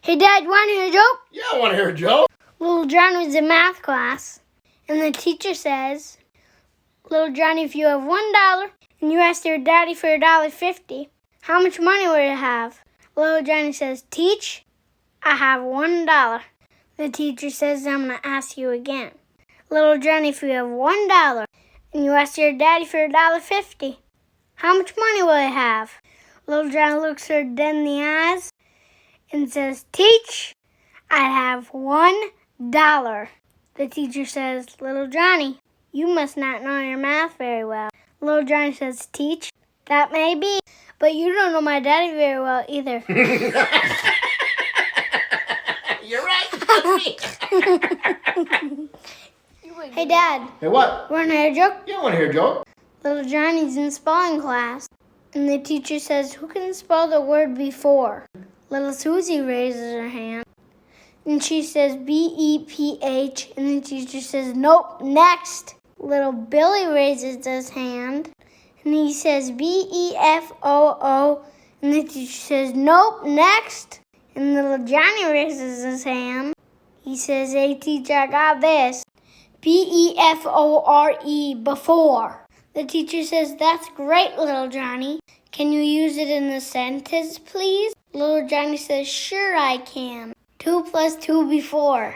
Hey, Dad, you want to hear a joke? Yeah, I want to hear a joke. Little Johnny was in math class, and the teacher says, Little Johnny, if you have $1 and you ask your daddy for $1.50, how much money will you have? Little Johnny says, Teach, I have $1. The teacher says, I'm going to ask you again. Little Johnny, if you have $1 and you ask your daddy for $1.50, how much money will you have? Little Johnny looks her dead in the eyes and says, Teach, I have $1. The teacher says, Little Johnny, you must not know your math very well. Little Johnny says, Teach, that may be, but you don't know my daddy very well either. You're right. Hey, Dad. Hey, what? Want to hear a joke? Yeah, I want to hear a joke. Little Johnny's in spelling class, and the teacher says, Who can spell the word before? Little Susie raises her hand, and she says B-E-P-H, and the teacher says, Nope, next. Little Billy raises his hand, and he says B-E-F-O-O, and the teacher says, Nope, next. And little Johnny raises his hand. He says, Hey, teacher, I got this. B-E-F-O-R-E, before. The teacher says, That's great, little Johnny. Can you use it in a sentence, please? Little Johnny says, Sure I can. 2 + 2 before.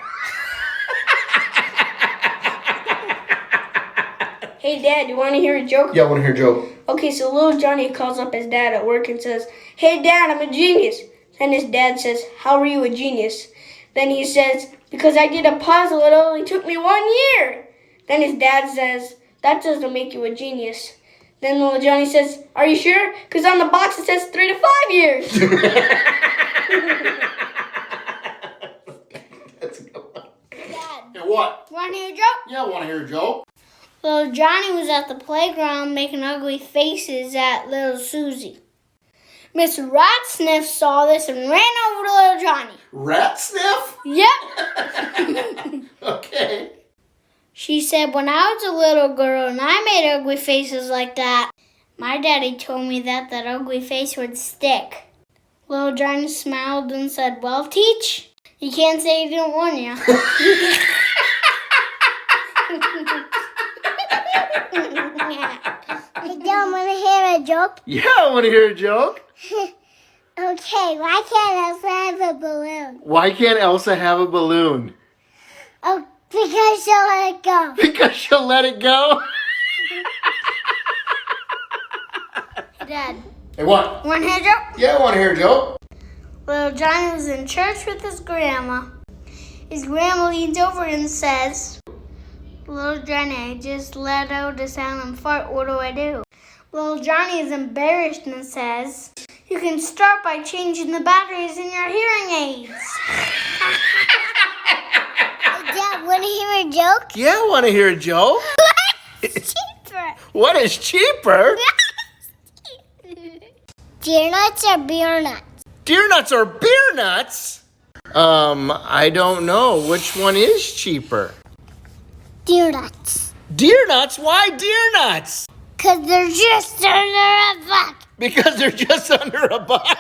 Hey, Dad, you want to hear a joke? Yeah, I want to hear a joke. Okay, so little Johnny calls up his dad at work and says, Hey, Dad, I'm a genius. Then his dad says, How are you a genius? Then he says, Because I did a puzzle, it only took me 1 year. Then his dad says, That doesn't make you a genius. Then little Johnny says, Are you sure? Because on the box it says 3 to 5 years. That's a good one. Dad, Hey, what? want to hear a joke? Yeah, I want to hear a joke. Little Johnny was at the playground making ugly faces at little Susie. Miss Ratsniff saw this and ran over to little Johnny. Rat sniff? Yep. Okay. She said, When I was a little girl and I made ugly faces like that, my daddy told me that ugly face would stick. Little Johnny smiled and said, Well, Teach, you can't say he didn't warn you. I don't want to hear a joke. Yeah, I want to hear a joke. Okay, why can't Elsa have a balloon? Why can't Elsa have a balloon? Oh, because she'll let it go. Because she'll let it go. Dad, Hey, what? want to hear a joke? Yeah, I want to hear a joke. Little Johnny was in church with his grandma. His grandma leans over and says, Little Johnny, I just let out a silent fart. What do I do? Little Johnny is embarrassed and says, You can start by changing the batteries in your hearing aids. Dad, want to hear a joke? Yeah, I want to hear a joke. Cheaper. What is cheaper? Deer nuts or beer nuts? Deer nuts or beer nuts? I don't know. Which one is cheaper? Deer nuts. Deer nuts? Why deer nuts? Because they're just under a buck. Because they're just under a buck.